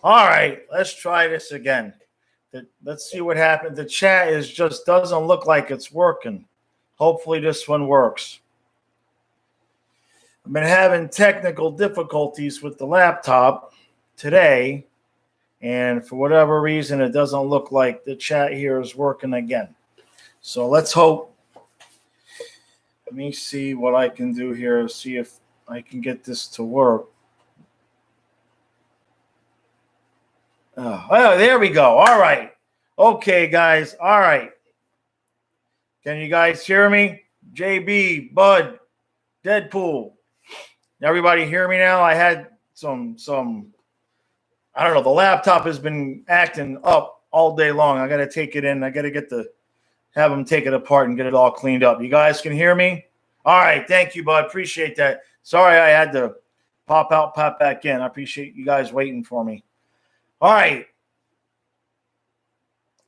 All right, let's try this again. Let's see what happened. The chat is just doesn't look like it's working. Hopefully this one works. I've been having technical difficulties with the laptop today, and for whatever reason, it doesn't look like the chat here is working again. So let's hope. Let me see what I can do here, see if I can get this to work. Oh, there we go. All right. Okay, guys. All right. Can you guys hear me? JB, Bud, Deadpool. Everybody hear me now? I had some I don't know. The laptop has been acting up all day long. I got to take it in. I got to have them take it apart and get it all cleaned up. You guys can hear me? All right. Thank you, Bud. Appreciate that. Sorry I had to pop out, pop back in. I appreciate you guys waiting for me. All right.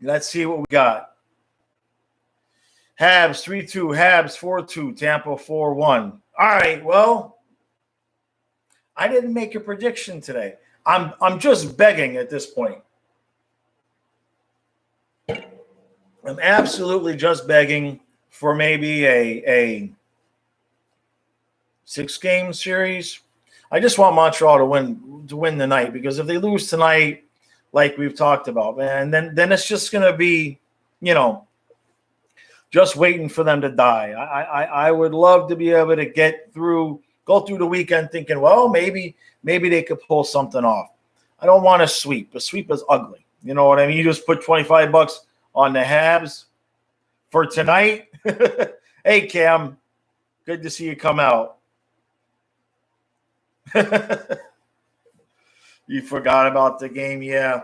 Let's see what we got. Habs 3-2, Habs 4-2, Tampa 4-1. All right. Well, I didn't make a prediction today. I'm just begging at this point. I'm absolutely just begging for maybe a 6-game series. I just want Montreal to win the night, because if they lose tonight, like we've talked about, man, then it's just going to be, just waiting for them to die. I would love to be able to go through the weekend thinking, well, maybe they could pull something off. I don't want a sweep. A sweep is ugly. You know what I mean? You just put $25 on the Habs for tonight. Hey, Cam, good to see you come out. You forgot about the game, yeah.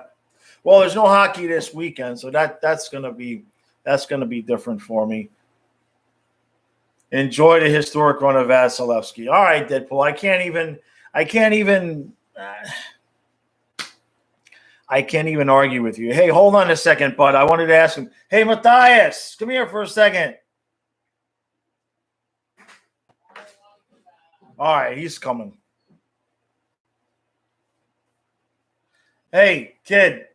Well, there's no hockey this weekend, so that's gonna be different for me. Enjoy the historic run of Vasilevsky. All right, Deadpool. I can't even argue with you. Hey, hold on a second, bud. I wanted to ask him. Hey, Matthias, come here for a second. All right, he's coming. Hey, kid.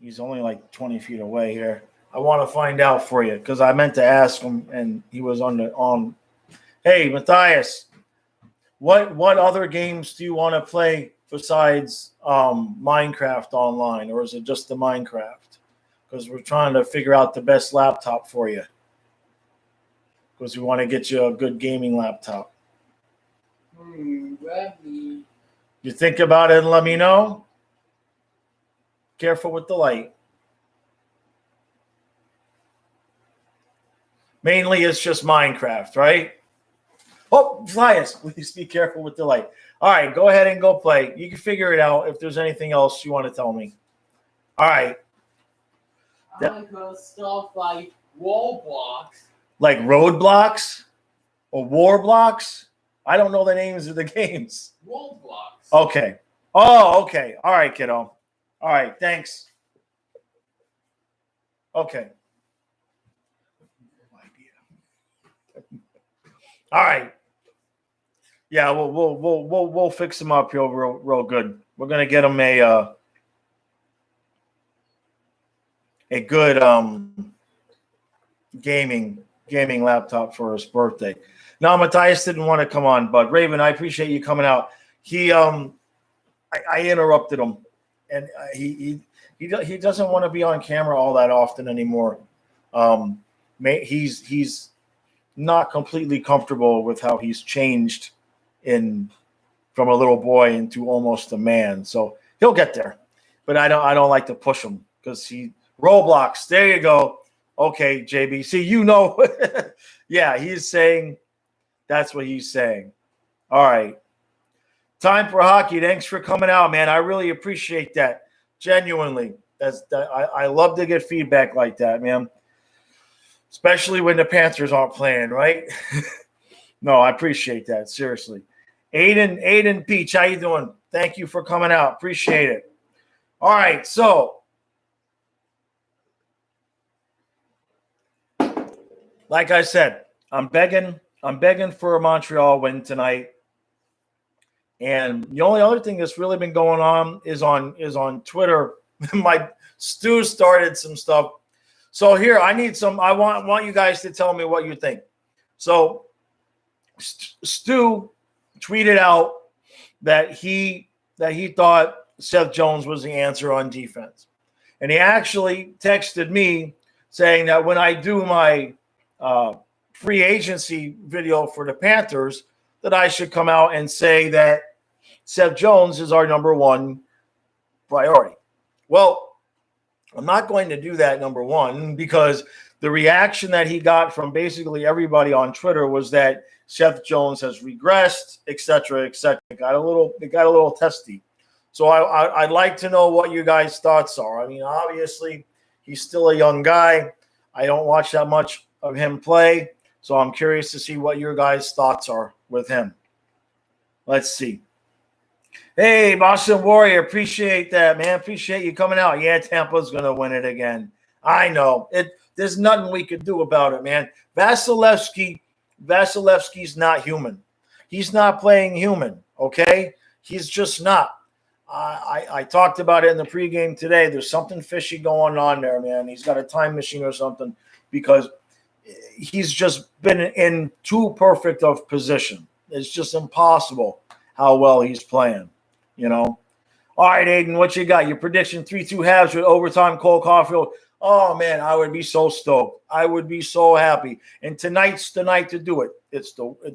He's only like 20 feet away here. I want to find out for you because I meant to ask him, and he was on. Hey, Matthias, what other games do you want to play besides Minecraft online, or is it just the Minecraft? Because we're trying to figure out the best laptop for you. Because we want to get you a good gaming laptop. You think about it and let me know. Careful with the light. Mainly it's just Minecraft, right? Oh, Elias, please be careful with the light. All right, go ahead and go play. You can figure it out if there's anything else you want to tell me. All right. I like stuff like Roblox. Like Roadblocks or War Blocks? I don't know the names of the games. Roblox. Okay. Oh, okay. All right, kiddo. All right, thanks. Okay. All right. Yeah, we'll fix him up here real good. We're gonna get him a good gaming laptop for his birthday. No, Matthias didn't want to come on, but Raven, I appreciate you coming out. He I interrupted him, and he doesn't want to be on camera all that often anymore. He's not completely comfortable with how he's changed from a little boy into almost a man. So he'll get there, but I don't like to push him because Roblox. There you go. Okay, JB. See, yeah, he's saying that's what he's saying. All right. Time for hockey. Thanks for coming out, man. I really appreciate that. Genuinely. I love to get feedback like that, man. Especially when the Panthers aren't playing, right? No, I appreciate that. Seriously. Aiden Peach, how you doing? Thank you for coming out. Appreciate it. All right, so like I said, I'm begging for a Montreal win tonight. And the only other thing that's really been going on is on Twitter. My Stu started some stuff. So here, I want you guys to tell me what you think. So Stu tweeted out that he thought Seth Jones was the answer on defense. And he actually texted me saying that when I do my free agency video for the Panthers, that I should come out and say that Seth Jones is our number one priority. Well, I'm not going to do that, number one, because the reaction that he got from basically everybody on Twitter was that Seth Jones has regressed, et cetera, et cetera. It got a little testy. So I'd like to know what you guys' thoughts are. I mean, obviously, he's still a young guy. I don't watch that much of him play, so I'm curious to see what your guys' thoughts are with him. Let's see. Hey, Boston Warrior, appreciate that, man. Appreciate you coming out. Yeah, Tampa's going to win it again. I know. There's nothing we could do about it, man. Vasilevsky's not human. He's not playing human, okay? He's just not. I talked about it in the pregame today. There's something fishy going on there, man. He's got a time machine or something because he's just been in too perfect of position. It's just impossible how well he's playing, you know. All right, Aiden, what you got? Your prediction 3-2 halves with overtime, Cole Caulfield. Oh, man, I would be so stoked. I would be so happy. And tonight's the night to do it.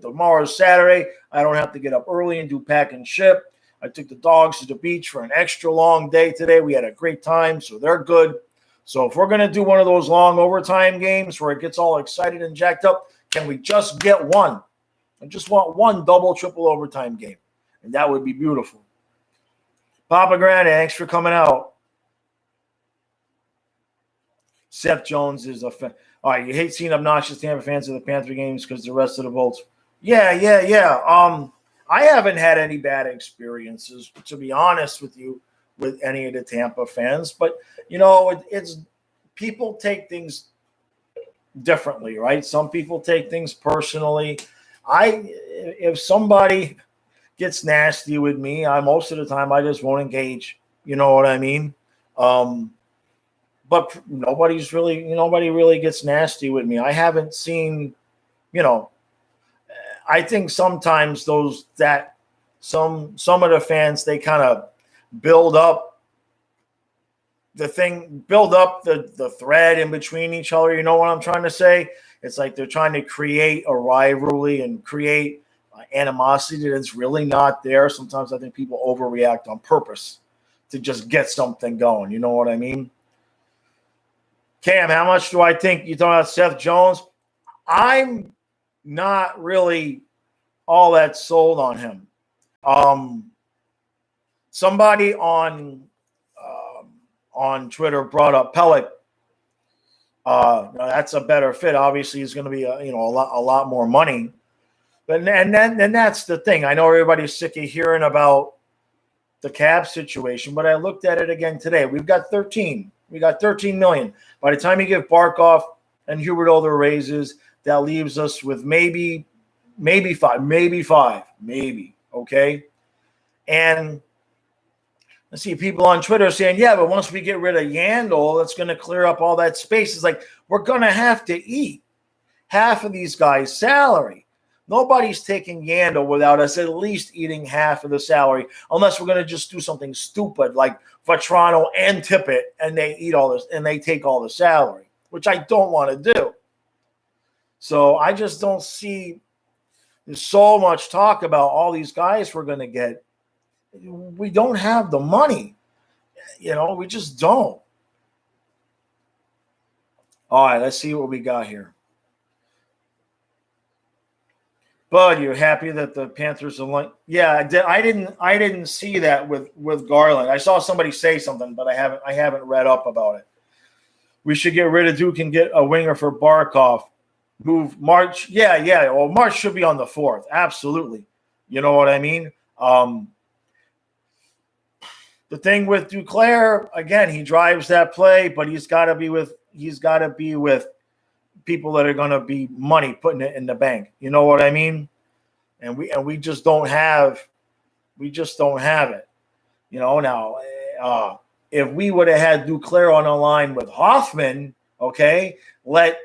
Tomorrow's Saturday. I don't have to get up early and do pack and ship. I took the dogs to the beach for an extra long day today. We had a great time, so they're good. So if we're going to do one of those long overtime games where it gets all excited and jacked up, can we just get one? I just want one double, triple overtime game, and that would be beautiful. Papa Grande, thanks for coming out. Seth Jones is a fan. All right, you hate seeing obnoxious Tampa fans of the Panther games because the rest of the votes. Yeah. I haven't had any bad experiences, to be honest with you, with any of the Tampa fans. But, you know, it's people take things differently, right? Some people take things personally. If somebody gets nasty with me, most of the time I just won't engage. You know what I mean? But nobody really gets nasty with me. I haven't seen, you know. I think sometimes some of the fans, they kind of build up the thread in between each other. You know what I'm trying to say? It's like they're trying to create a rivalry and create animosity that's really not there. Sometimes I think people overreact on purpose to just get something going. You know what I mean? Cam, how much do I think you talking about Seth Jones? I'm not really all that sold on him. Somebody on Twitter brought up Pellick. That's a better fit. Obviously, he's going to be a lot more money. But then that's the thing. I know everybody's sick of hearing about the cap situation, but I looked at it again today. We've got 13. We got 13 million. By the time you give Barkov and Huberdeau their raises, that leaves us with maybe five. Okay. And let's see, people on Twitter saying, yeah, but once we get rid of Yandel, that's going to clear up all that space. It's like, we're going to have to eat half of these guys' salary. Nobody's taking Yandel without us at least eating half of the salary, unless we're going to just do something stupid like Vetrano and Tippett, and they eat all this and they take all the salary, which I don't want to do. So I just don't see. There's so much talk about all these guys we're going to get. We don't have the money. We just don't. All right, let's see what we got here. Bud, you're happy that the Panthers are like? Yeah, I didn't see that with Garland. I saw somebody say something, but I haven't read up about it. We should get rid of Duke and get a winger for Barkov. Move March. Yeah. Well, March should be on the 4th. Absolutely. You know what I mean? The thing with Duclair, again, he drives that play, but he's got to be with people that are going to be money putting it in the bank. You know what I mean? And we just don't have We just don't have it. Now, if we would have had Duclair on the line with Hoffman, okay, let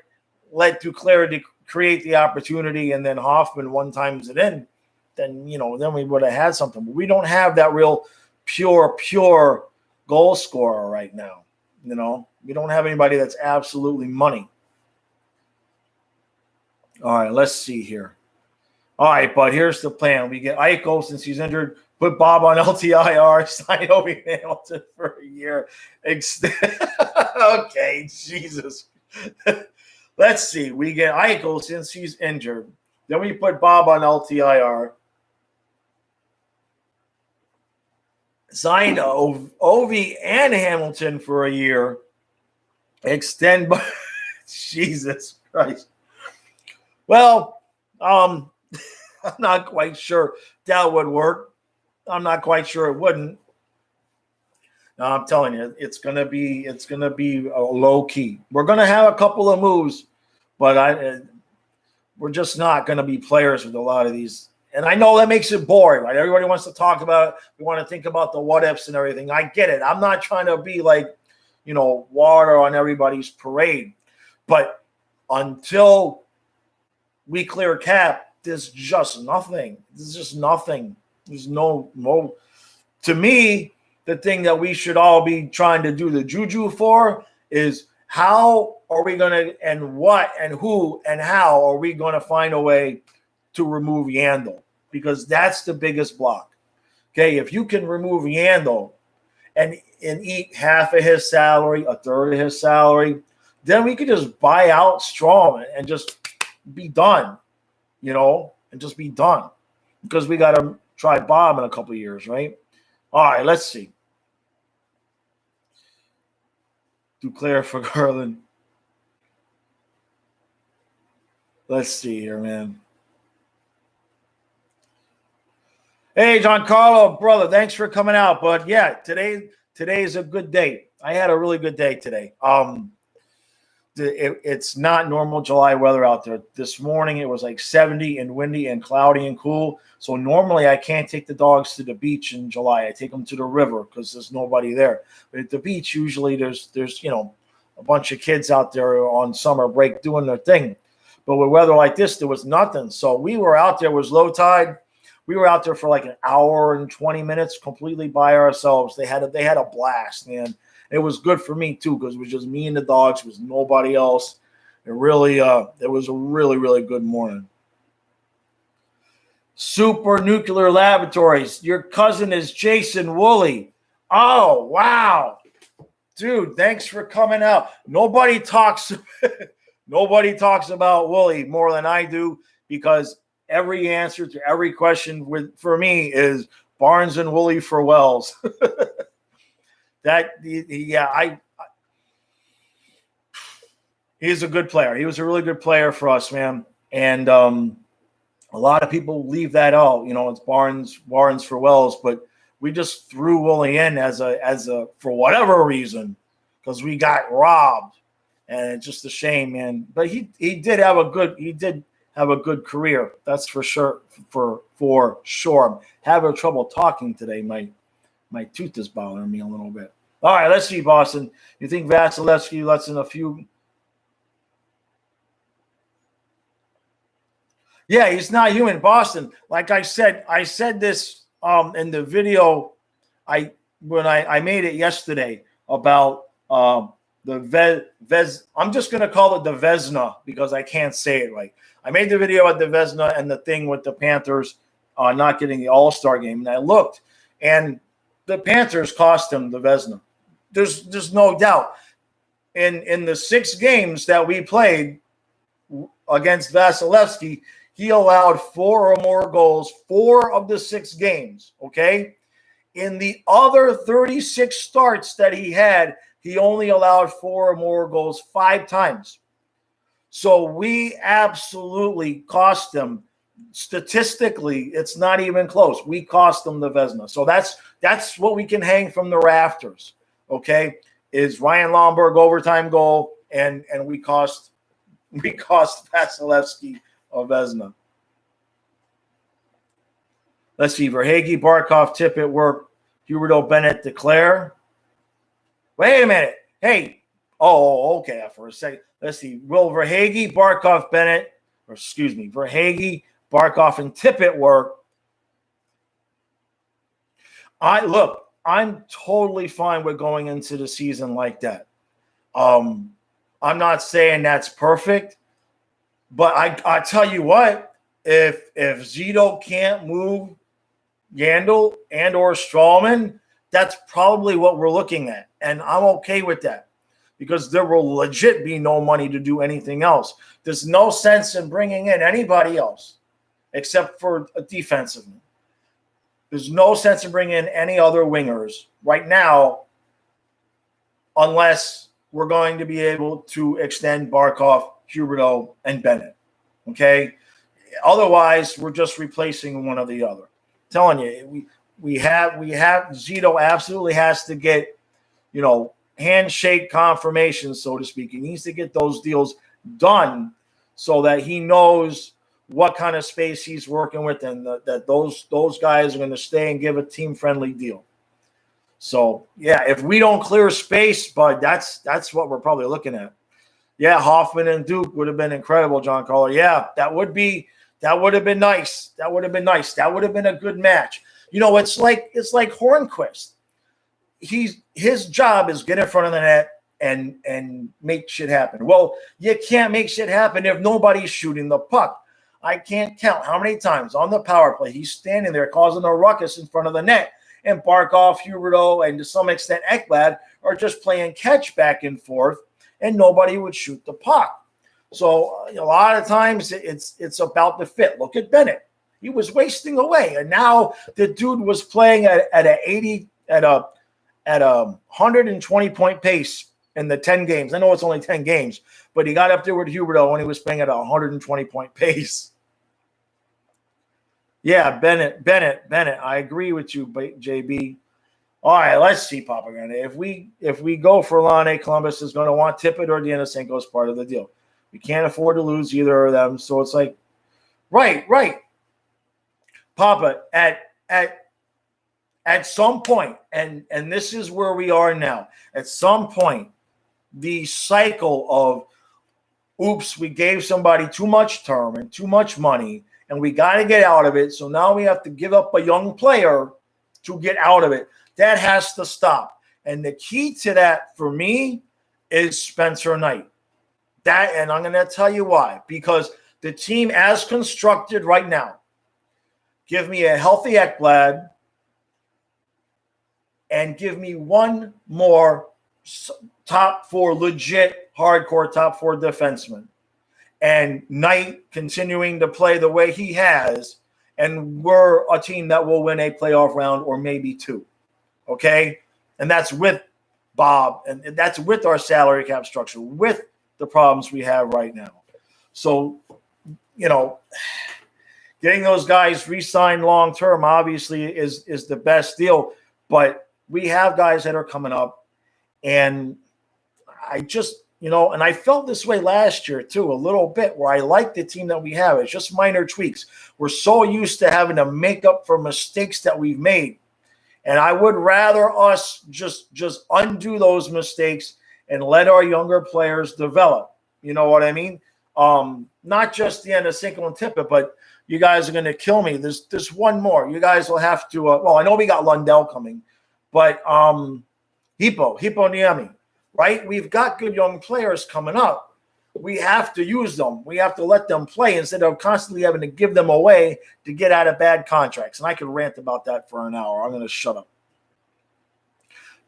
Duclair create the opportunity, and then Hoffman one times it in, then then we would have had something. But we don't have that real pure goal scorer right now. We don't have anybody that's absolutely money. All right, let's see here. All right, but here's the plan. We get Eichel since he's injured. Put Bob on LTIR. Sign Obi Hamilton for a year. Okay, Jesus. Let's see. We get Eichel since he's injured. Then we put Bob on LTIR. Sign Ovi and Hamilton for a year. Extend by Jesus Christ. Well, I'm not quite sure that would work. I'm not quite sure it wouldn't. No, I'm telling you, it's gonna be low key. We're gonna have a couple of moves, but we're just not gonna be players with a lot of these. And I know that makes it boring, right? Everybody wants to talk about it. We want to think about the what ifs and everything. I get it. I'm not trying to be like, water on everybody's parade. But until we clear cap, there's just nothing. There's just nothing. There's no. To me, the thing that we should all be trying to do the juju for is how are we going to, and what and who and how are we going to find a way to remove Yandel? Because that's the biggest block. Okay, if you can remove Yandel and eat half of his salary, a third of his salary, then we could just buy out Strom and just be done, and just be done. Because we got to try Bob in a couple of years, right? All right, let's see. Duclair for Garland. Let's see here, man. Hey, Giancarlo, brother, thanks for coming out. But yeah, today is a good day. I had a really good day today. It's not normal July weather out there. This morning it was like 70 and windy and cloudy and cool. So normally I can't take the dogs to the beach in July. I take them to the river because there's nobody there. But at the beach, usually there's a bunch of kids out there on summer break doing their thing. But with weather like this, there was nothing. So we were out there. It was low tide. We were out there for like an hour and 20 minutes completely by ourselves. They had a blast, man. It was good for me too because it was just me and the dogs. It was nobody else. It really, it was a really, really good morning. Super Nuclear Laboratories. Your cousin is Jason Woolley. Oh, wow. Dude, thanks for coming out. Nobody talks about Woolley more than I do because every answer to every question for me is Barnes and Woolley for Wells. He's a good player. He was a really good player for us, man. And a lot of people leave that out. It's Barnes for Wells, but we just threw Woolley in as a for whatever reason because we got robbed, and it's just a shame, man. But he did have a good career. That's for sure. For sure. I'm having trouble talking today. My tooth is bothering me a little bit. All right, let's see, Boston. You think Vasilevsky lets in a few? Yeah, he's not human. Boston, like I said this in the video when I made it yesterday about the Vez. I'm just going to call it the Vezina because I can't say it right. I made the video at the Vezina and the thing with the Panthers not getting the All-Star game. And I looked, and the Panthers cost him the Vezina. There's no doubt. In the 6 games that we played against Vasilevsky, he allowed 4 or more goals, 4 of the 6 games, okay? In the other 36 starts that he had, he only allowed 4 or more goals 5 times. So we absolutely cost them. Statistically, it's not even close. We cost them the Vezina. So that's what we can hang from the rafters, okay? Is Ryan Lomberg overtime goal, and we cost Vasilevsky a Vezina. Let's see. Verhaeghe, Barkov, Tippett, Work, Huberdeau, Bennett, Declare. Wait a minute. Hey. Oh, okay. For a second. Let's see. Will Verhaeghe, Barkov, Bennett, Verhaeghe, Barkov, and Tippett work? I'm totally fine with going into the season like that. I'm not saying that's perfect, but I tell you what, if Zito can't move Yandel and or Strawman, that's probably what we're looking at. And I'm okay with that because there will legit be no money to do anything else. There's no sense in bringing in anybody else except for a defenseman. There's no sense in bringing in any other wingers right now unless we're going to be able to extend Barkov, Huberdeau, and Bennett. Okay? Otherwise, we're just replacing one or the other. I'm telling you, we have Zito absolutely has to get, handshake confirmation, so to speak. He needs to get those deals done so that he knows what kind of space he's working with and that those guys are going to stay and give a team-friendly deal. So, yeah, if we don't clear space, but that's what we're probably looking at. Yeah, Hoffman and Duke would have been incredible, John Caller. Yeah, that would have been nice. That would have been nice. That would have been a good match. It's like Hornquist. His job is get in front of the net and make shit happen. Well, you can't make shit happen if nobody's shooting the puck. I can't count how many times on the power play he's standing there causing a ruckus in front of the net, and Barkov, Huberdeau, and to some extent Ekblad are just playing catch back and forth, and nobody would shoot the puck. So a lot of times it's about the fit. Look at Bennett; he was wasting away, and now the dude was playing at a 120 point pace in the 10 games. I know it's only 10 games, but he got up there with Huberdeau when he was playing at a 120 point pace. Yeah, Bennett. I agree with you, JB. All right, let's see, Propaganda. If we go for Laine, Columbus is going to want Tippett or Denisenko as part of the deal. We can't afford to lose either of them, so it's like, right. Papa, at some point, and this is where we are now. At some point, the cycle of, oops, we gave somebody too much term and too much money, and we got to get out of it. So now we have to give up a young player to get out of it. That has to stop. And the key to that for me is Spencer Knight. And I'm going to tell you why. Because the team as constructed right now, give me a healthy Ekblad and give me one more top four, legit, hardcore top four defenseman. And Knight continuing to play the way he has, and we're a team that will win a playoff round or maybe two. Okay? And that's with Bob, and that's with our salary cap structure, with the problems we have right now. So, getting those guys re-signed long-term obviously is the best deal, but we have guys that are coming up, and I just, and I felt this way last year too, a little bit, where I like the team that we have. It's just minor tweaks. We're so used to having to make up for mistakes that we've made. And I would rather us just undo those mistakes and let our younger players develop. You know what I mean? Not just the end of Cinco and Tippett, but you guys are going to kill me. There's one more. You guys will have to, I know we got Lundell coming, but Hippo Niemi. Right? We've got good young players coming up. We have to use them. We have to let them play instead of constantly having to give them away to get out of bad contracts. And I could rant about that for an hour. I'm going to shut up.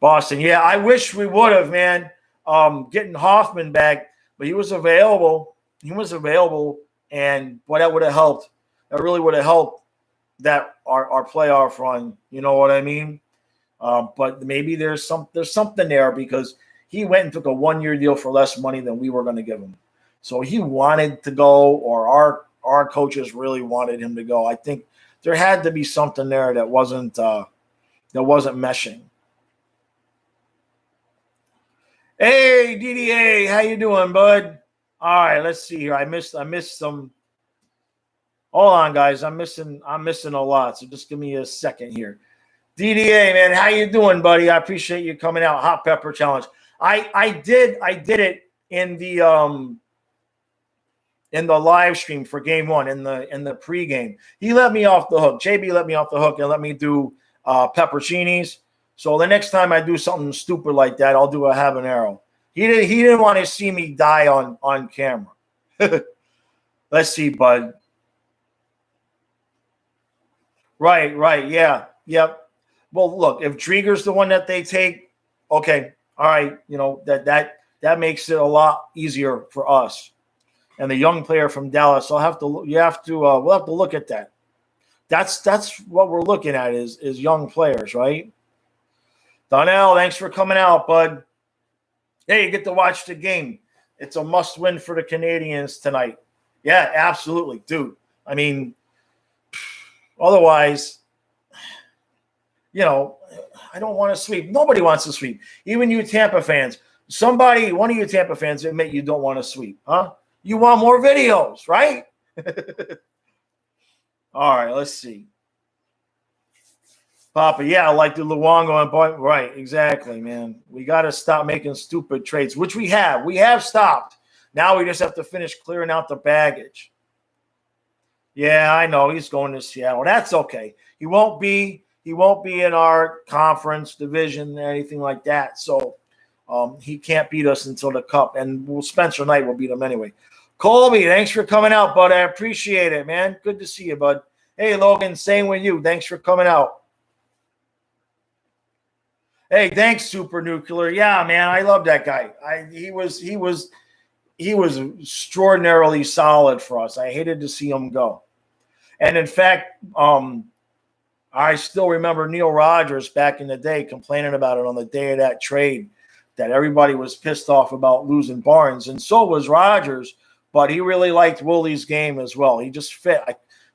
Boston. Yeah, I wish we would have, man. Getting Hoffman back, but he was available. And boy, that would have helped. That really would have helped that our playoff run. You know what I mean? But maybe there's something there because he went and took a 1-year deal for less money than we were going to give him. So he wanted to go, or our coaches really wanted him to go. I think there had to be something there that wasn't meshing. Hey, DDA, how you doing, bud? All right, let's see here. I missed some. Hold on, guys. I'm missing a lot. So just give me a second here. DDA, man, how you doing, buddy? I appreciate you coming out. Hot pepper challenge. I did it in the live stream for game one in the pregame. He let me off the hook. JB let me off the hook and let me do pepperoncinis. So the next time I do something stupid like that, I'll do a habanero. He didn't want to see me die on camera. Let's see, bud. Right, yeah, yep. Well, look, if Drieger's the one that they take, okay, all right, that makes it a lot easier for us. And the young player from Dallas, we'll have to look at that. That's what we're looking at is young players, right? Donnell, thanks for coming out, bud. Hey, you get to watch the game. It's a must-win for the Canadiens tonight. Yeah, absolutely, dude. I mean, otherwise, I don't want to sweep. Nobody wants to sweep. Even you Tampa fans. One of you Tampa fans admit you don't want to sweep, huh? You want more videos, right? All right, let's see. Papa, yeah, like the Luongo and Boy. Right, exactly, man. We got to stop making stupid trades, which we have. We have stopped. Now we just have to finish clearing out the baggage. Yeah, I know he's going to Seattle. That's okay. He won't be in our conference division or anything like that. So he can't beat us until the cup, and Spencer Knight will beat him anyway. Colby, thanks for coming out, bud. I appreciate it, man. Good to see you, bud. Hey, Logan, same with you. Thanks for coming out. Hey, thanks, Super Nuclear. Yeah, man, I love that guy. He was extraordinarily solid for us. I hated to see him go. And in fact, I still remember Neil Rogers back in the day complaining about it on the day of that trade, that everybody was pissed off about losing Barnes, and so was Rogers. But he really liked Willie's game as well. He just fit.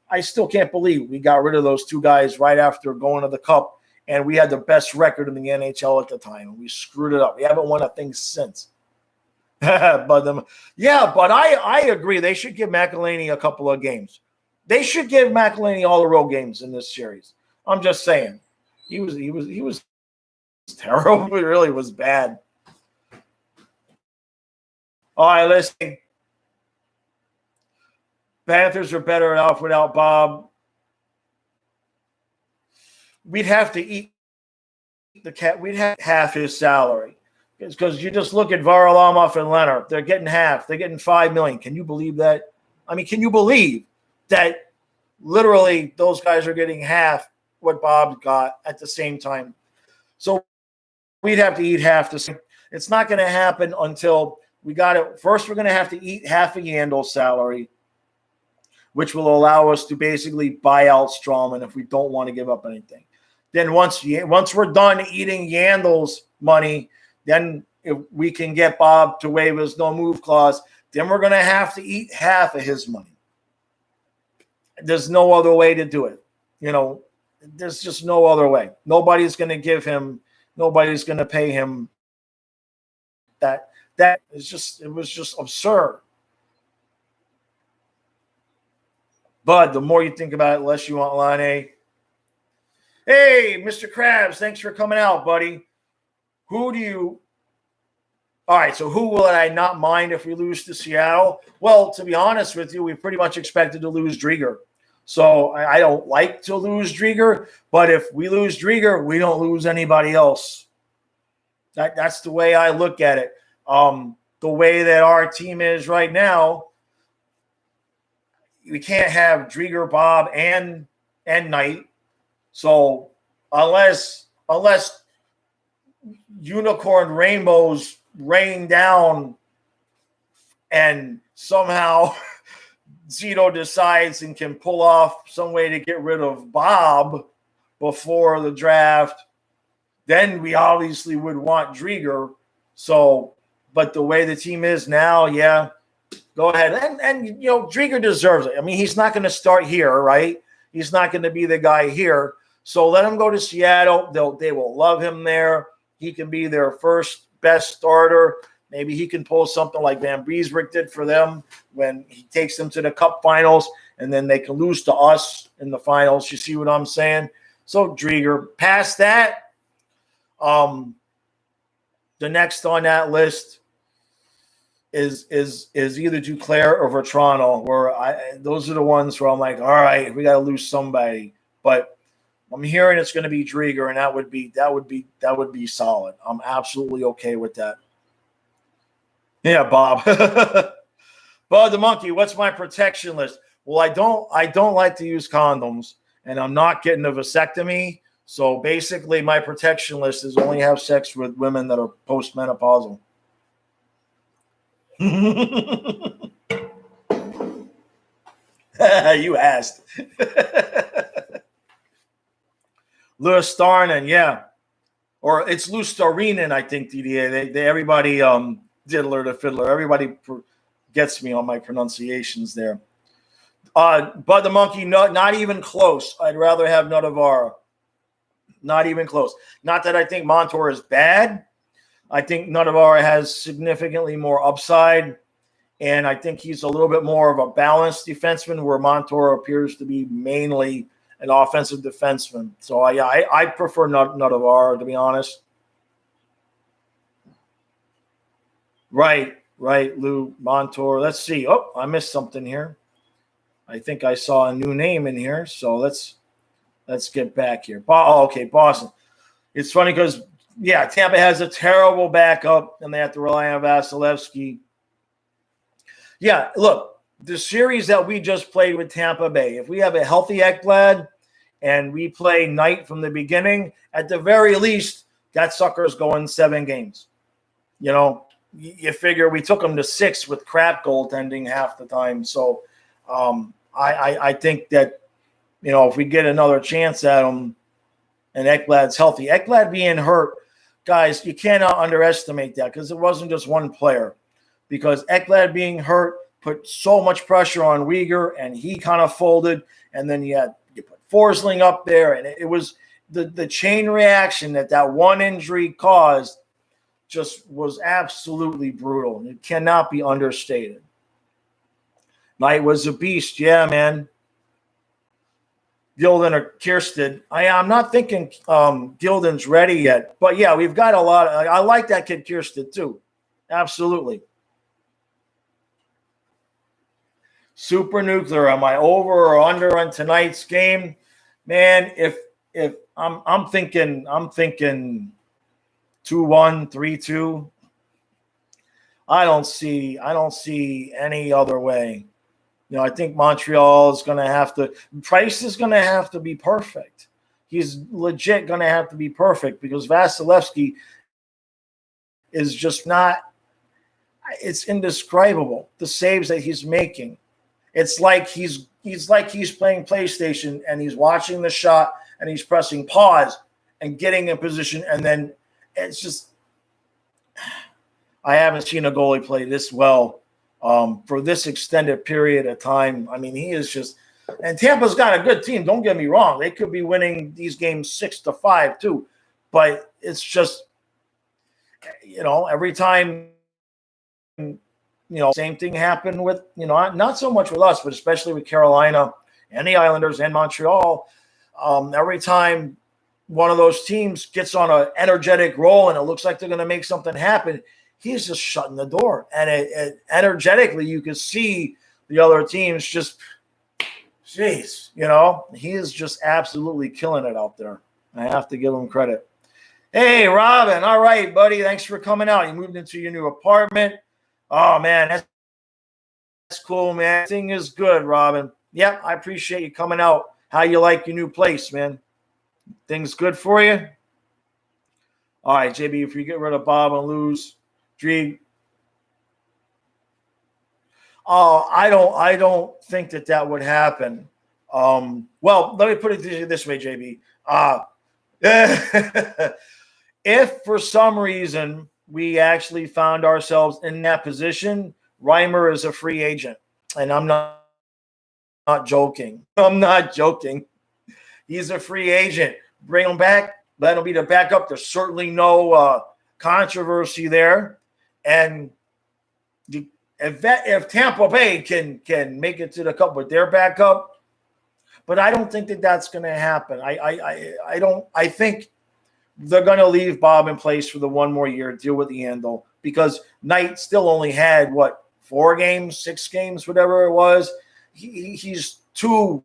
I still can't believe we got rid of those two guys right after going to the Cup, and we had the best record in the NHL at the time, and we screwed it up. We haven't won a thing since. But I agree. They should give McElhinney a couple of games. They should give McElhinney all the road games in this series. I'm just saying. He was terrible. It really was bad. All right, listen. Panthers are better off without Bob. We'd have to eat the cat. We'd have half his salary. It's because you just look at Varlamov and Leonard. They're getting half. They're getting $5 million. Can you believe that? I mean, can you believe that literally those guys are getting half what Bob got at the same time? So we'd have to eat half the same. It's not going to happen until we got it. First, we're going to have to eat half of Yandel's salary, which will allow us to basically buy out Strawman if we don't want to give up anything. Then once we're done eating Yandel's money, then if we can get Bob to waive his no-move clause, then we're going to have to eat half of his money. There's no other way to do it. There's just no other way. Nobody's going to pay him that. It was just absurd. But the more you think about it, the less you want Laine. Hey, Mr. Krabs, thanks for coming out, buddy. All right, so who will I not mind if we lose to Seattle? Well, to be honest with you, we pretty much expected to lose Drieger. So I don't like to lose Drieger, but if we lose Drieger, we don't lose anybody else. That's the way I look at it. The way that our team is right now, we can't have Drieger, Bob, and Knight. So unless unicorn rainbows rain down and somehow Zito decides and can pull off some way to get rid of Bob before the draft, then we obviously would want Drieger. So, but the way the team is now, yeah, go ahead. And Drieger deserves it. I mean, he's not going to start here, right? He's not going to be the guy here. So let him go to Seattle. They will love him there. He can be their first best starter. Maybe he can pull something like Van Beesbrook did for them when he takes them to the Cup finals. and then they can lose to us in the finals. You see what I'm saying? So Drieger. Past that, the next on that list is either Duclair or Vetrano, where those are the ones where I'm like, all right, we got to lose somebody. But I'm hearing it's going to be Drieger, and that would be solid. I'm absolutely okay with that. Yeah, Bob. Bud the Monkey, what's my protection list? Well, I don't like to use condoms, and I'm not getting a vasectomy. So basically, my protection list is only have sex with women that are postmenopausal. You asked. Luistarinen, yeah. Or it's Luistarinen, I think, DDA. They everybody, diddler to fiddler. Everybody gets me on my pronunciations there. Bud the Monkey, not even close. I'd rather have Notavara. Not even close. Not that I think Montour is bad. I think Notavara has significantly more upside, and I think he's a little bit more of a balanced defenseman, where Montour appears to be mainly an offensive defenseman. So I prefer Notavara, to be honest. Right, Lou Montour. Let's see. Oh, I missed something here. I think I saw a new name in here. So let's get back here. Okay, Boston. It's funny because, yeah, Tampa has a terrible backup, and they have to rely on Vasilevsky. Yeah, look, the series that we just played with Tampa Bay, if we have a healthy Ekblad and we play Knight from the beginning, at the very least, that sucker's going 7 games. You know, you figure we took them to 6 with crap goaltending half the time. So I think that, you know, if we get another chance at him and Ekblad's healthy, Ekblad being hurt, guys, you cannot underestimate that, because it wasn't just one player. Because Ekblad being hurt put so much pressure on Weegar, and he kind of folded, and then you put Forsling up there, and it was the chain reaction that one injury caused just was absolutely brutal. It cannot be understated. Knight was a beast. Yeah, man. Gilden or Kiersted. I'm not thinking Gilden's ready yet. But, yeah, we've got a lot. I like that kid Kiersted too. Absolutely. Super Nuclear. Am I over or under on tonight's game? Man, if I'm thinking 2-1, 3-2. I don't see any other way. You know, I think Montreal is going to have to – Price is going to have to be perfect. He's legit going to have to be perfect, because Vasilevsky is just not – it's indescribable, the saves that he's making. It's like he's playing PlayStation, and he's watching the shot, and he's pressing pause and getting in position, and then it's just – I haven't seen a goalie play this well for this extended period of time. I mean, he is just – and Tampa's got a good team. Don't get me wrong. They could be winning these games 6-5 too. But it's just, you know, every time, you know, same thing happened with, you know, not so much with us, but especially with Carolina and the Islanders and Montreal. Every time one of those teams gets on an energetic roll and it looks like they're going to make something happen, he's just shutting the door. And energetically, you can see the other teams just, jeez, you know, he is just absolutely killing it out there. I have to give him credit. Hey, Robin. All right, buddy. Thanks for coming out. You moved into your new apartment. Oh, man, that's cool, man. Everything is good, Robin. Yeah, I appreciate you coming out. How you like your new place, man? Things good for you? All right, JB, if you get rid of Bob and lose Dreeg. Oh, I don't think that would happen. Well, let me put it this way, JB. If for some reason we actually found ourselves in that position, Reimer is a free agent. And I'm not joking. I'm not joking. He's a free agent. Bring him back. Let him be the backup. There's certainly no controversy there. And if Tampa Bay can make it to the cup with their backup, but I don't think that's going to happen. I don't. I think they're going to leave Bob in place for the one more year, deal with the handle, because Knight still only had 4 games, 6 games, whatever it was. He's too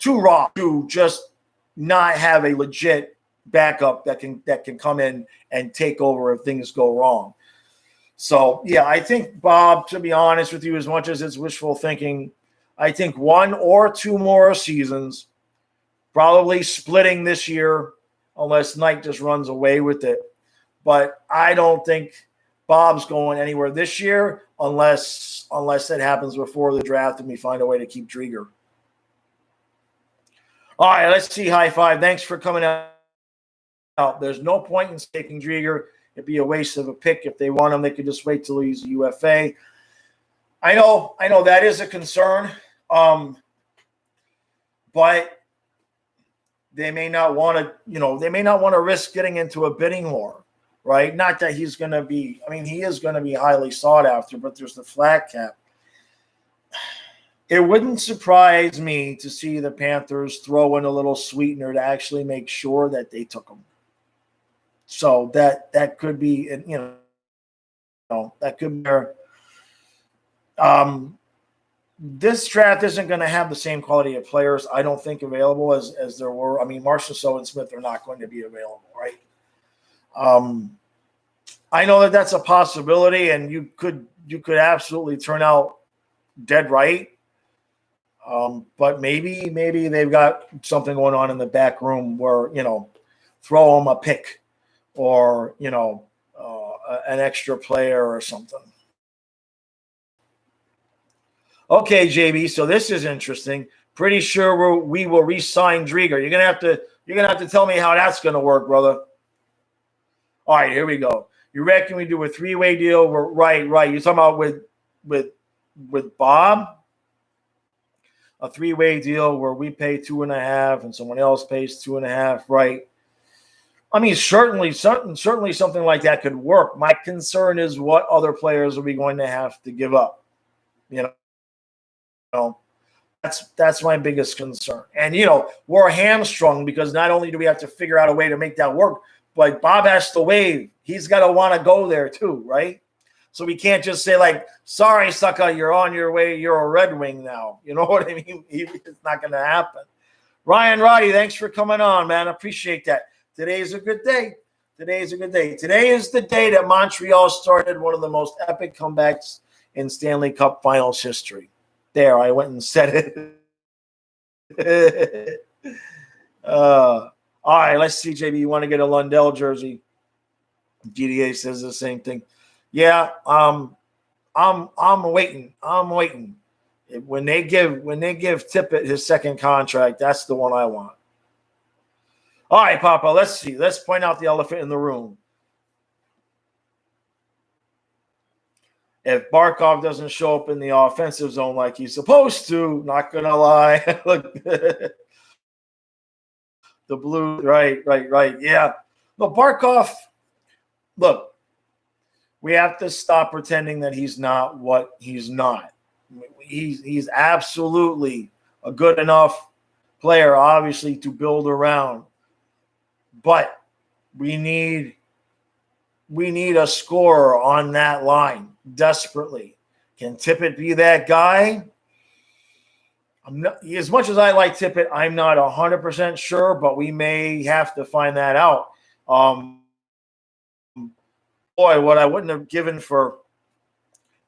raw to just not have a legit backup that can come in and take over if things go wrong. So, yeah, I think Bob, to be honest with you, as much as it's wishful thinking, I think 1 or 2 more seasons, probably splitting this year, unless Knight just runs away with it. But I don't think Bob's going anywhere this year unless it happens before the draft and we find a way to keep Drieger. All right, let's see. High five. Thanks for coming out. There's no point in taking Drieger. It'd be a waste of a pick. If they want him, they could just wait till he's a UFA. I know that is a concern. But they may not want to, risk getting into a bidding war, right? Not that he's going to be, he is going to be highly sought after, but there's the flat cap. It wouldn't surprise me to see the Panthers throw in a little sweetener to actually make sure that they took him. So that could be, that could be their, this draft isn't going to have the same quality of players, I don't think, available as there were. Marchessault and Smith are not going to be available, right? I know that's a possibility, and you could absolutely turn out dead right. But maybe they've got something going on in the back room where, throw them a pick or, an extra player or something. Okay, JB. So this is interesting. Pretty sure we will re-sign Drieger. You're gonna have to tell me how that's gonna work, brother. All right, here we go. You reckon we do a 3-way deal? Right. You're talking about with Bob, a 3-way deal where we pay 2.5 and someone else pays 2.5, right? Certainly something like that could work. My concern is what other players are we going to have to give up? That's my biggest concern. And, we're hamstrung because not only do we have to figure out a way to make that work, but Bob has to waive. He's got to want to go there too, right? So we can't just say, sorry, sucker, you're on your way. You're a Red Wing now. You know what I mean? It's not going to happen. Ryan Roddy, thanks for coming on, man. Appreciate that. Today is a good day. Today is the day that Montreal started one of the most epic comebacks in Stanley Cup Finals history. There, I went and said it. All right, let's see, JB. You want to get a Lundell jersey? GDA says the same thing. Yeah, I'm waiting. When they give Tippett his second contract, that's the one I want. All right, Papa. Let's see. Let's point out the elephant in the room. If Barkov doesn't show up in the offensive zone like he's supposed to, not gonna lie. Look, the blue, right. Yeah. But Barkov, look, we have to stop pretending that he's not what he's not. He's absolutely a good enough player, obviously, to build around. But we need a scorer on that line desperately. Can Tippett be that guy? As much as I like Tippett, I'm not 100% sure, but we may have to find that out. Boy, what I wouldn't have given for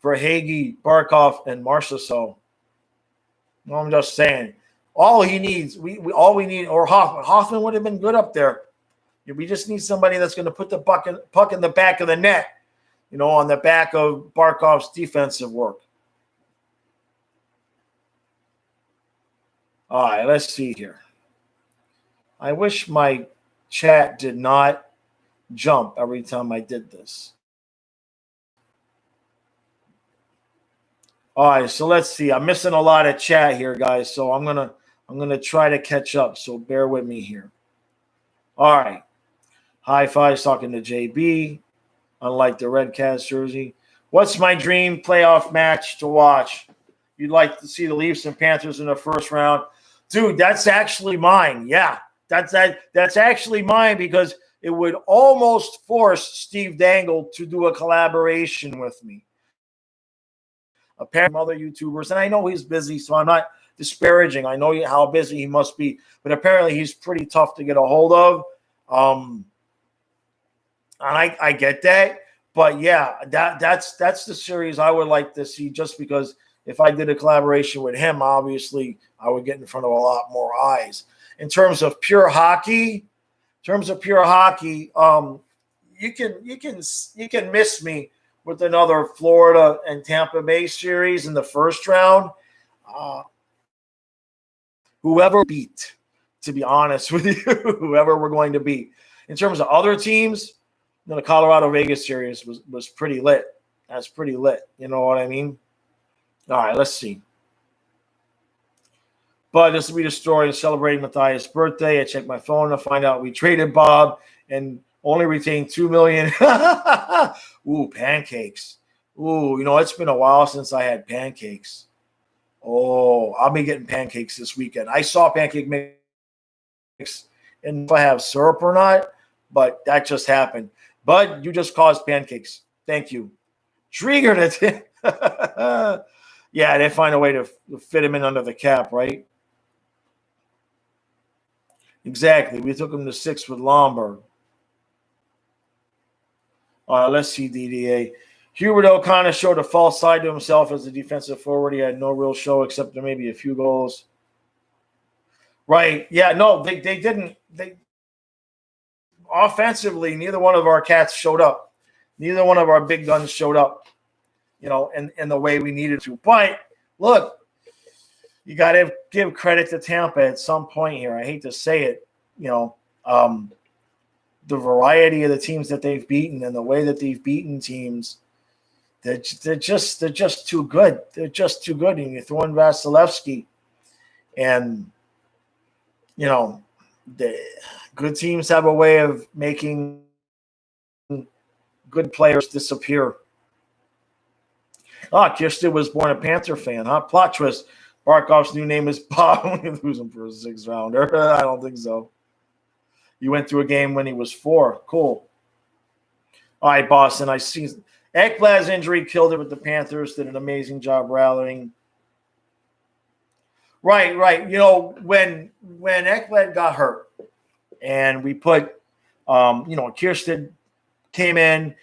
Hagee, Barkov, and Marchessault. I'm just saying. All he needs, all we need, or Hoffman. Hoffman would have been good up there. We just need somebody that's going to put the puck in the back of the net, on the back of Barkov's defensive work. All right, let's see here. I wish my chat did not jump every time I did this. All right, so let's see. I'm missing a lot of chat here, guys, so I'm gonna try to catch up. So bear with me here. All right. High fives talking to JB. Unlike the Red Cats jersey, What's my dream playoff match to watch? You'd like to see the Leafs and Panthers in the first round. Dude, that's actually mine. Yeah, that's actually mine because it would almost force Steve Dangle to do a collaboration with me. Apparently, other YouTubers, and I know he's busy, so I'm not disparaging. I know how busy he must be, but apparently he's pretty tough to get a hold of. And I get that, but yeah, that's the series I would like to see. Just because if I did a collaboration with him, obviously I would get in front of a lot more eyes. In terms of pure hockey, you can miss me with another Florida and Tampa Bay series in the first round. Whoever beat, to be honest with you, whoever we're going to beat. In terms of other teams, the Colorado Vegas series was pretty lit. That's pretty lit. You know what I mean? All right, let's see. But this will be the story of celebrating Matthias' birthday. I checked my phone to find out we traded Bob and only retained $2 million. Ooh, pancakes. Ooh, it's been a while since I had pancakes. Oh, I'll be getting pancakes this weekend. I saw pancake mix, and if I have syrup or not, but that just happened. Bud, you just caused pancakes. Thank you. Triggered it. Yeah, they find a way to fit him in under the cap, right? Exactly. We took him to 6 with Lombard. Let's see, DDA. Hubert O'Connor showed a false side to himself as a defensive forward. He had no real show except for maybe a few goals. Right. Yeah, no, they didn't. Offensively, neither one of our cats showed up. Neither one of our big guns showed up, in the way we needed to. But look, you got to give credit to Tampa at some point here. I hate to say it, the variety of the teams that they've beaten and the way that they've beaten teams, they're just too good. They're just too good. And you throw in Vasilevsky, and the good teams have a way of making good players disappear. Kirsten was born a Panther fan, huh? Plot twist. Barkov's new name is Bob. We lose him for a 6th rounder. I don't think so. You went through a game when he was 4. Cool. All right, Boston. I see Ekblad's injury killed it with the Panthers. Did an amazing job rallying. Right. When Ekblad got hurt, and we put, Kirsten came in,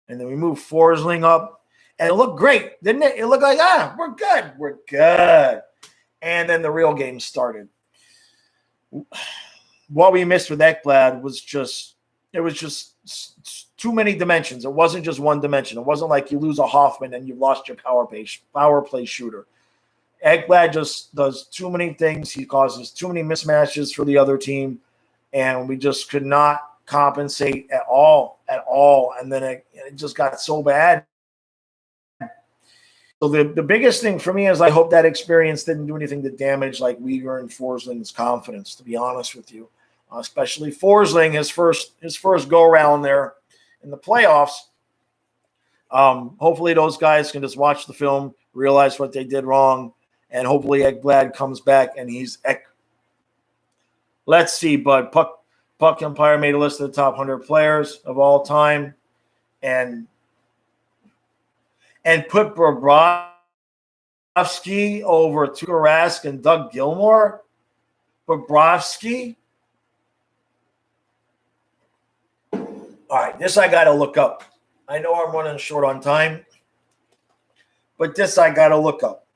and then we moved Forsling up, and it looked great, didn't it? It looked like, we're good. And then the real game started. What we missed with Ekblad was just too many dimensions. It wasn't just one dimension. It wasn't like you lose a Hoffman and you've lost your power play shooter. Ekblad just does too many things. He causes too many mismatches for the other team, and we just could not compensate at all. And then it just got so bad. So the biggest thing for me is I hope that experience didn't do anything to damage like Weegar and Forsling's confidence, to be honest with you. Especially Forsling, his first go-around there in the playoffs. Hopefully those guys can just watch the film, realize what they did wrong, and hopefully Ekblad comes back and he's Let's see, bud. Puck Empire made a list of the top 100 players of all time, and put Bobrovsky over Tuukka Rask and Doug Gilmour. Bobrovsky. All right, this I got to look up. I know I'm running short on time, but this I got to look up.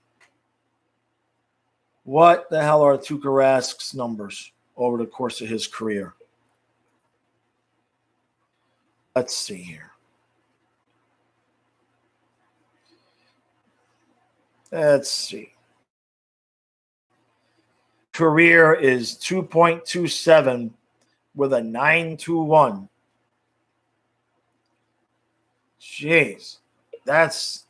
What the hell are Tuukka Rask's numbers over the course of his career? Let's see here. Let's see. Career is 2.27 with a 9.21. Jeez, that's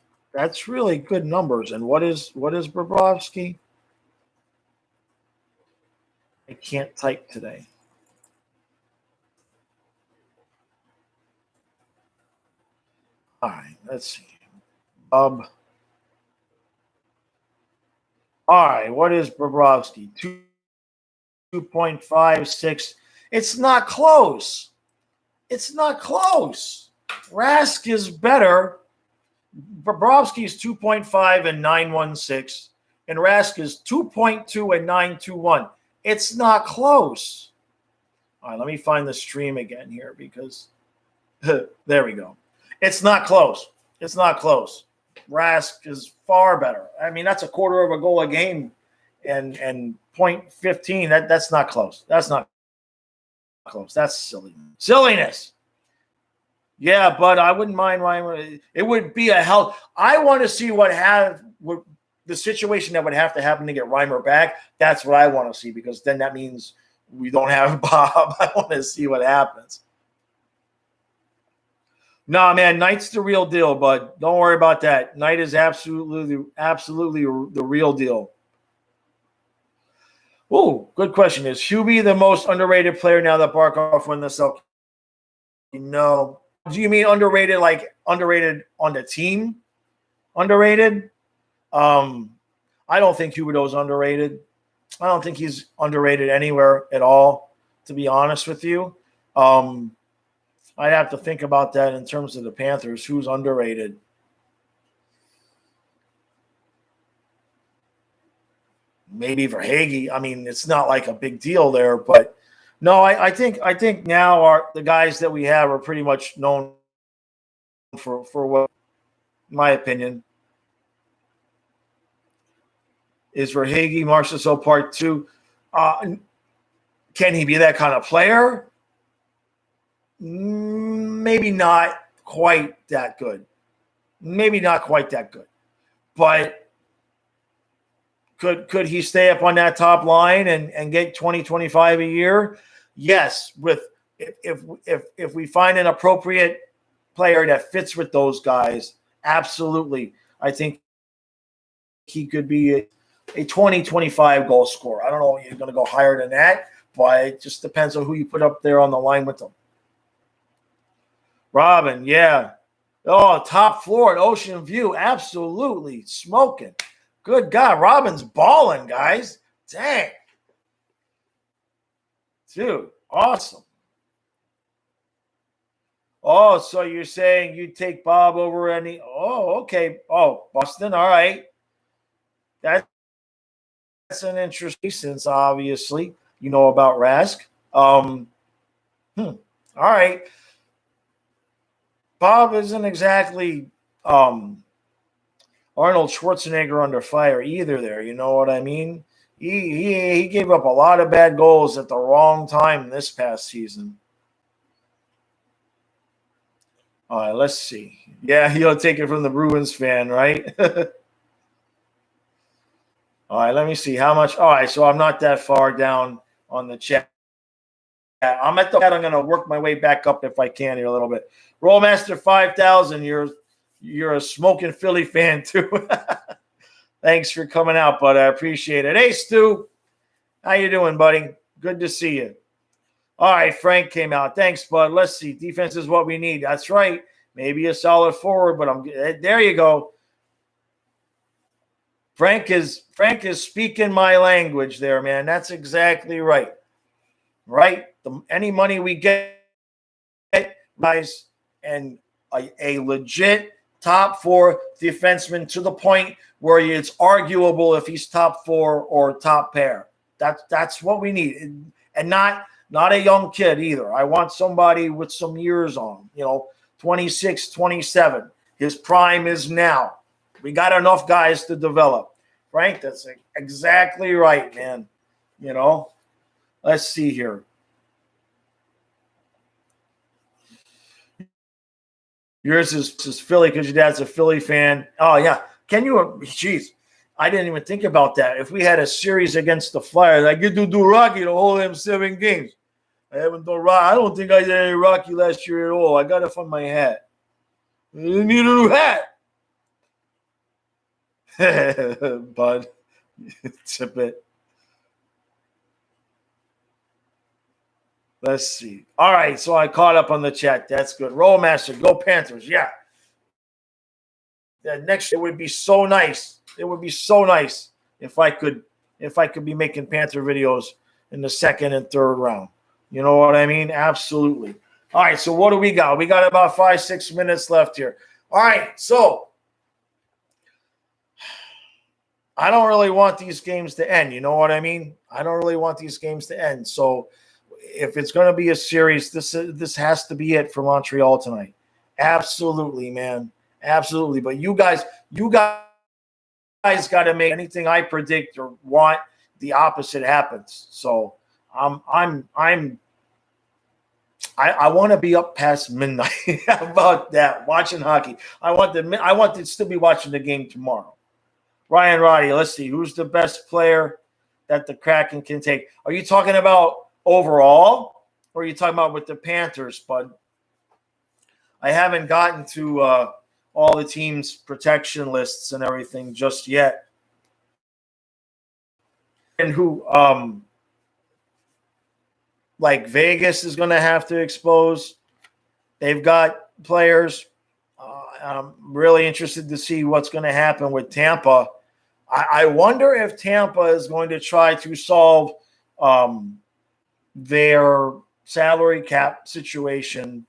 really good numbers. And what is Bobrovsky? I can't type today. right, let's see. All right, what is Bobrovsky? 2.56. It's not close. It's not close. Rask is better. Bobrovsky is 2.5 and 916, and Rask is 2.2 and 921. It's not close. All right, let me find the stream again here because there we go. It's not close. It's not close. Rask is far better. I mean, that's a quarter of a goal a game, and 0.15. That's not close. That's not close. That's silliness. Yeah, but I wouldn't mind Ryan. It would be a hell. I want to see what the situation that would have to happen to get Reimer back. That's what I want to see, because then that means we don't have Bob. I want to see what happens. No, man, Knight's the real deal, bud. Don't worry about that. Knight is absolutely the real deal. Oh, good question. Is Hubie the most underrated player now that Barkov won the Selke? No. Do you mean underrated, like underrated on the team? Underrated? I don't think Huberdeau's underrated. I don't think he's underrated anywhere at all, to be honest with you. I'd have to think about that in terms of the Panthers. Who's underrated? Maybe Verhaeghe. I mean, it's not like a big deal there, but no, I think now the guys that we have are pretty much known for what, in my opinion, is Verhaeghe, Marchessault Part 2. Can he be that kind of player? Maybe not quite that good. Maybe not quite that good. But could he stay up on that top line and get 20, 25 a year? Yes, if we find an appropriate player that fits with those guys, absolutely. I think he could be a 20, 25 goal scorer. I don't know if you're going to go higher than that, but it just depends on who you put up there on the line with them. Robin, yeah. Oh, top floor at Ocean View. Absolutely smoking. Good God. Robin's balling, guys. Dang. Dude, awesome. Oh, so you're saying you'd take Bob over any? Oh, okay. Oh, Boston. All right. That's an interesting, since obviously you know about Rask. All right. Bob isn't exactly Arnold Schwarzenegger under fire either there. You know what I mean? He gave up a lot of bad goals at the wrong time this past season. All right, let's see. Yeah, he'll take it from the Bruins fan, right? All right, let me see how much. All right, so I'm not that far down on the chat. I'm at the chat. I'm going to work my way back up if I can here a little bit. Rollmaster 5000, you're a smoking Philly fan too. Thanks for coming out, bud. I appreciate it. Hey, Stu, how you doing, buddy? Good to see you. All right, Frank came out. Thanks, bud. Let's see. Defense is what we need. That's right. Maybe a solid forward, but there you go. Frank is speaking my language there, man. That's exactly right. Right? Any money we get, guys, and a legit top four defenseman to the point where it's arguable if he's top four or top pair. That's what we need. And not a young kid either. I want somebody with some years on him, 26, 27. His prime is now. We got enough guys to develop. Frank, that's exactly right, man. Let's see here. Yours is Philly because your dad's a Philly fan. Oh, yeah. Jeez, I didn't even think about that. If we had a series against the Flyers, I get to do Rocky to hold them 7 games. I haven't done Rocky. I don't think I did any Rocky last year at all. I got it from my hat. I need a new hat. Bud, it's a bit. Let's see. All right, so I caught up on the chat. That's good. Rollmaster, go Panthers. Yeah. next year it would be so nice. It would be so nice if I could be making Panther videos in the second and third round. You know what I mean? Absolutely. All right, so what do we got? We got about 5-6 minutes left here. All right, so I don't really want these games to end. You know what I mean? I don't really want these games to end. So if it's going to be a series, this has to be it for Montreal tonight. Absolutely, man. Absolutely. But you guys got to make anything I predict or want the opposite happens. So I want to be up past midnight. How about that? Watching hockey. I want to still be watching the game tomorrow. Ryan Roddy, let's see. Who's the best player that the Kraken can take? Are you talking about overall, or are you talking about with the Panthers, bud? I haven't gotten to all the teams' protection lists and everything just yet. And who, like Vegas is going to have to expose. They've got players. I'm really interested to see what's going to happen with Tampa. I wonder if Tampa is going to try to solve their salary cap situation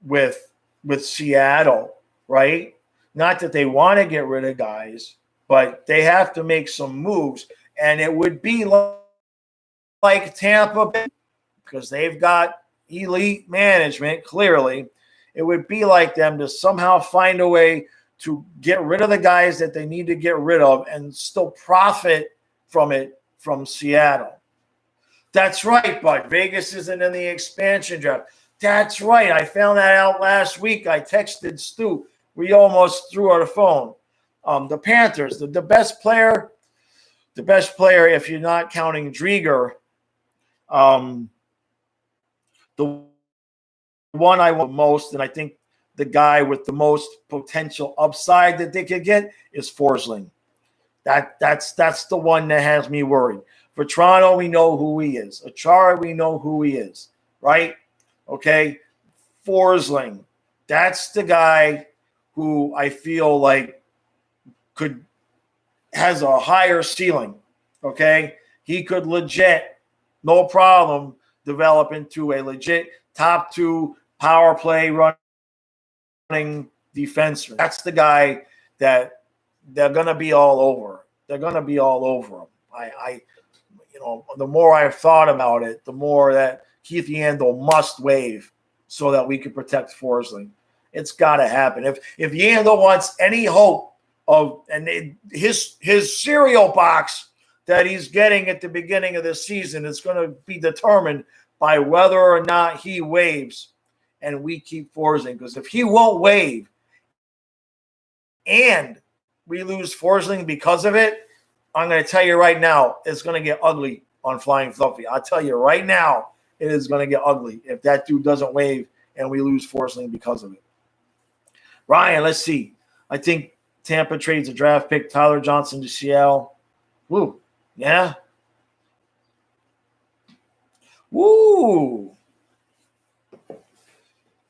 with Seattle, right? Not that they want to get rid of guys, but they have to make some moves. And it would be like Tampa, because they've got elite management, clearly. It would be like them to somehow find a way to get rid of the guys that they need to get rid of and still profit from it from Seattle. That's right, bud. Vegas isn't in the expansion draft. That's right. I found that out last week. I texted Stu. We almost threw out a phone. The Panthers, the best player, if you're not counting Drieger, the one I want most, and I think the guy with the most potential upside that they could get is Forsling. That's the one that has me worried. For Toronto, we know who he is. Achara, we know who he is, right? Okay, Forsling, that's the guy who I feel like has a higher ceiling. Okay, he could legit, no problem, develop into a legit top 2 power play running defenseman. That's the guy that they're going to be all over. They're going to be all over him. The more I've thought about it, the more that Keith Yandel must waive so that we can protect Forsling. It's got to happen. If Yandel wants any hope of his cereal box that he's getting at the beginning of the season is going to be determined by whether or not he waives and we keep Forsling. Because if he won't waive and we lose Forsling because of it, I'm going to tell you right now, it's going to get ugly on Flying Fluffy. I'll tell you right now, it is going to get ugly if that dude doesn't waive and we lose Forsling because of it. Ryan, let's see. I think Tampa trades a draft pick, Tyler Johnson to Seattle. Woo. Yeah. Woo.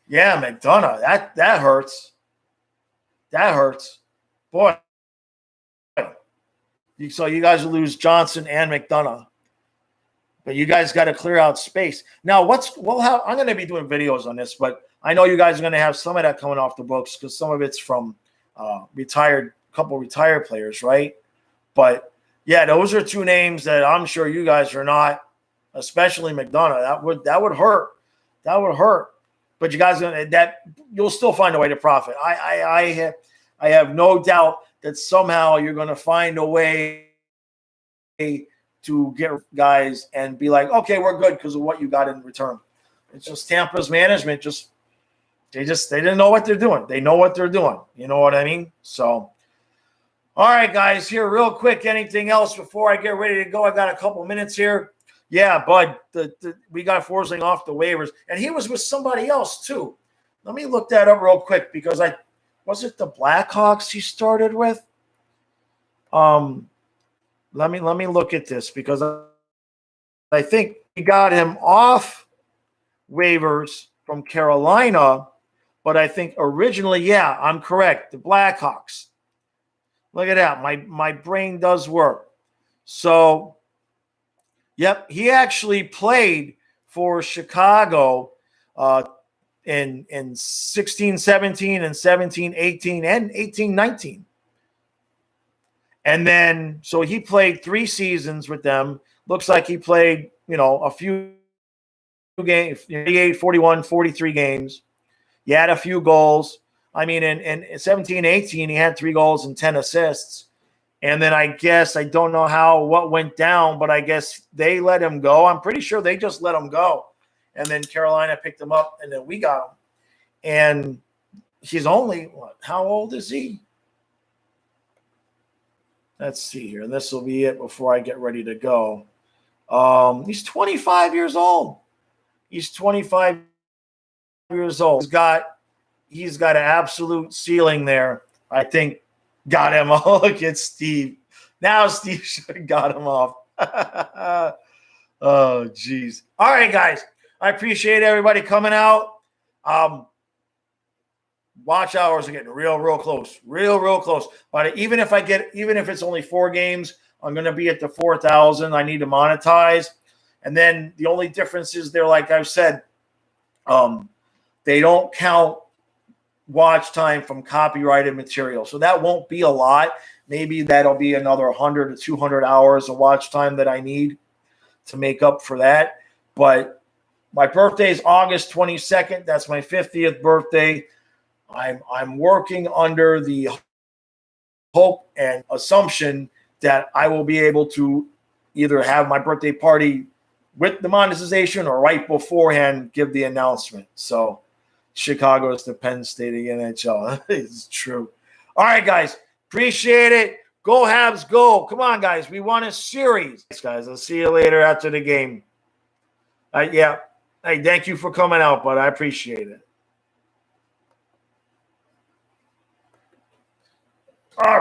Yeah, McDonough. That hurts. That hurts. Boy. So you guys will lose Johnson and McDonough. But you guys got to clear out space. Now, I'm going to be doing videos on this, but I know you guys are going to have some of that coming off the books because some of it's from couple retired players, right? But yeah, those are 2 names that I'm sure you guys are not, especially McDonough. That would hurt. That would hurt. But you guys you'll still find a way to profit. I have no doubt that somehow you're going to find a way to get guys and be like, okay, we're good because of what you got in return. It's just Tampa's management. They didn't know what they're doing. They know what they're doing. You know what I mean? So, all right, guys, here real quick. Anything else before I get ready to go? I got a couple minutes here. Yeah, Bud, we got Forsling off the waivers, and he was with somebody else too. Let me look that up real quick because was it the Blackhawks he started with? Let me look at this because I think we got him off waivers from Carolina, but I think originally, yeah, I'm correct, the Blackhawks. Look at that. My brain does work. So, yep, he actually played for Chicago in 16-17 and 17-18 and 18-19. And then, so he played 3 seasons with them. Looks like he played, a few games, 38, 41, 43 games. He had a few goals. I mean, in 17-18, he had 3 goals and 10 assists. And then I guess, I don't know what went down, but I guess they let him go. I'm pretty sure they just let him go. And then Carolina picked him up, and then we got him. And he's only, how old is he? Let's see here. And this will be it before I get ready to go. He's 25 years old. He's 25 years old. He's got an absolute ceiling there. I think got him. Oh, look at Steve. Now Steve should have got him off. Oh, geez. All right, guys. I appreciate everybody coming out. Watch hours are getting real close. Real close. But even if it's only 4 games, I'm going to be at the 4,000. I need to monetize. And then the only difference is there, like I've said, they don't count watch time from copyrighted material. So that won't be a lot. Maybe that'll be another 100 to 200 hours of watch time that I need to make up for that. But my birthday is August 22nd. That's my 50th birthday. I'm working under the hope and assumption that I will be able to either have my birthday party with the monetization or right beforehand give the announcement. So Chicago is the Penn State of the NHL. It's true. All right, guys. Appreciate it. Go Habs, go. Come on, guys. We won a series. Thanks, guys. I'll see you later after the game. Yeah. Hey, thank you for coming out, bud. I appreciate it. All right.